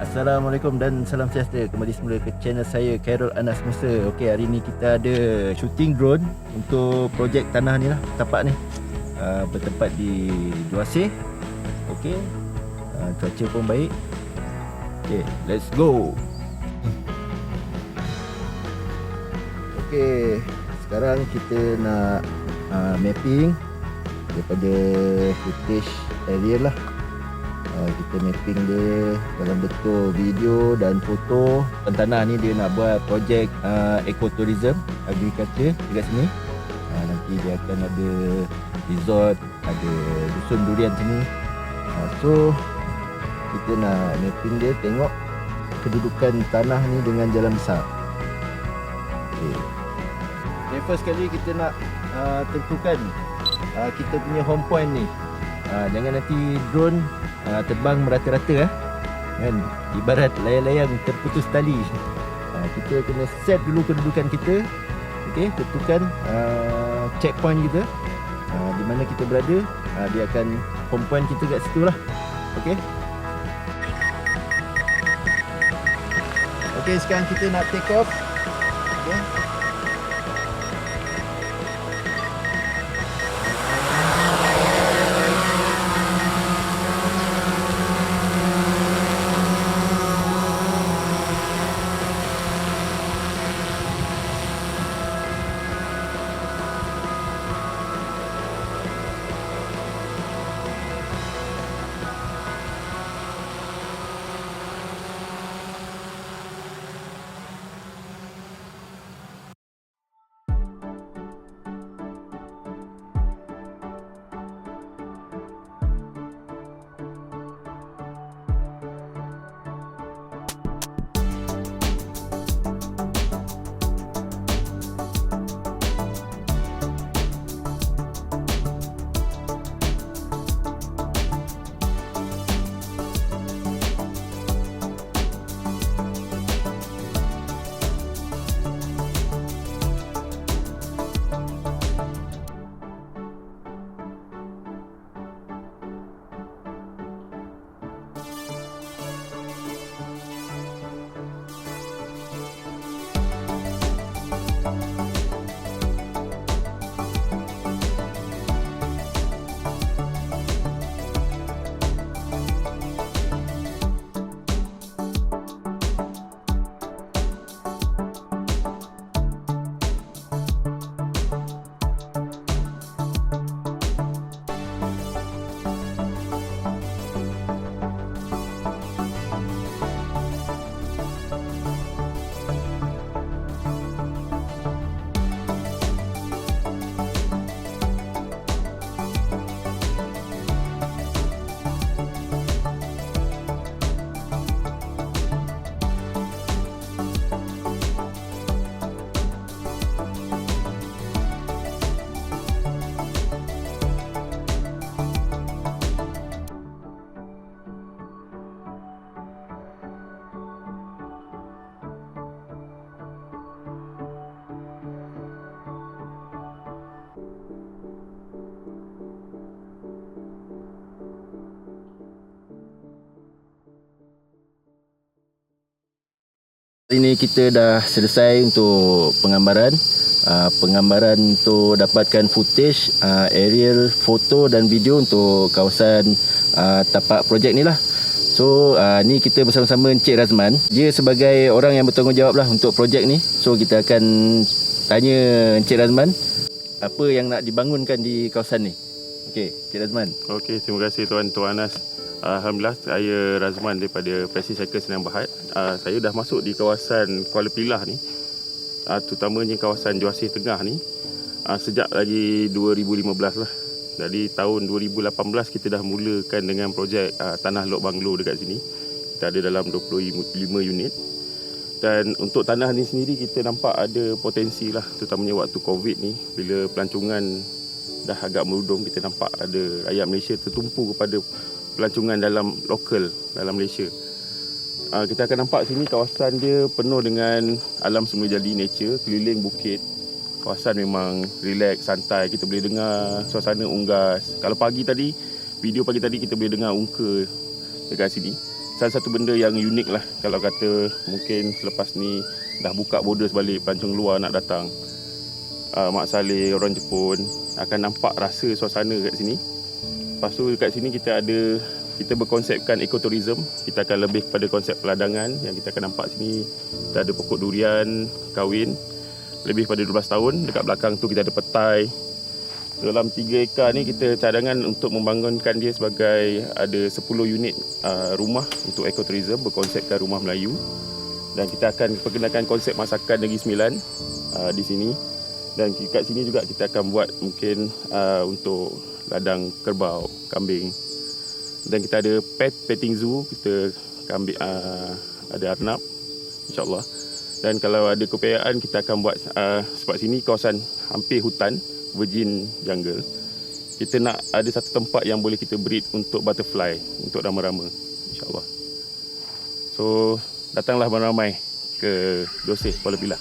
Assalamualaikum dan salam sejahtera. Kembali semula ke channel saya, Khairul Anas Musa. Okey, hari ni kita ada shooting drone untuk projek tanah ni lah, tapak ni. Bertempat di Juaseh. Okey, cuaca pun baik. Okey, let's go. Okey, sekarang kita nak mapping daripada footage aerial lah. Kita mapping dia dalam bentuk video dan foto. Tanah ni dia nak buat projek ecotourism, agriculture dekat sini. Nanti dia akan ada resort, ada dusun durian sini. So kita nak mapping dia, tengok kedudukan tanah ni dengan jalan besar. Okay, first sekali kita nak tentukan kita punya home point ni. Jangan nanti drone terbang merata-rata kan, ibarat layang-layang terputus tali. Kita kena set dulu kedudukan kita. Okey, tentukan checkpoint kita, di mana kita berada. Dia akan home point kita kat situ lah. Okey. Okey, sekarang kita nak take off. Okey. Hari ini kita dah selesai untuk penggambaran. Penggambaran untuk dapatkan footage, aerial, foto dan video untuk kawasan tapak projek ni lah. So ni kita bersama-sama Encik Razman. Dia sebagai orang yang bertanggungjawab lah untuk projek ni. So kita akan tanya Encik Razman apa yang nak dibangunkan di kawasan ni. Okey, Encik Razman. Okey, terima kasih Tuan Anas. Alhamdulillah, saya Razman daripada Presi Cycle Senang Berhad. Saya dah masuk di kawasan Kuala Pilah ni, terutamanya kawasan Juaseh Tengah ni, sejak lagi 2015 lah. Jadi tahun 2018 kita dah mulakan dengan projek tanah Lok Banglo dekat sini. Kita ada dalam 25 unit. Dan untuk tanah ni sendiri kita nampak ada potensi lah, terutamanya waktu Covid ni, bila pelancongan dah agak merudum, kita nampak ada rakyat Malaysia tertumpu kepada pelancongan dalam lokal, dalam Malaysia. Kita akan nampak sini kawasan dia penuh dengan alam semula jadi, nature, keliling bukit. Kawasan memang relax, santai. Kita boleh dengar suasana unggas. Kalau pagi tadi, video pagi tadi kita boleh dengar ungka dekat sini. salah satu benda yang unik lah. Kalau kata mungkin selepas ni dah buka border sebalik, pelancong luar nak datang, Mak Saleh, orang Jepun akan nampak rasa suasana kat sini. Lepas tu kat sini kita berkonsepkan ekotourism. Kita akan lebih kepada konsep peladangan. Yang kita akan nampak sini, kita ada pokok durian kahwin lebih pada 12 tahun. Dekat belakang tu kita ada petai. Dalam 3 ekar ni kita cadangan untuk membangunkan dia sebagai ada 10 unit rumah untuk ekotourism, berkonsepkan rumah Melayu. Dan kita akan perkenalkan konsep masakan Negeri Sembilan di sini. Dan kat sini juga kita akan buat mungkin untuk ladang kerbau, kambing. Dan kita ada petting zoo, kita kambing ada arnab, insyaAllah. Dan kalau ada kepayaan kita akan buat sebab sini kawasan hampir hutan, virgin jungle. Kita nak ada satu tempat yang boleh kita breed untuk butterfly, untuk rama-rama, insyaAllah. So datanglah ramai-ramai ke Doseh Kuala Pilah.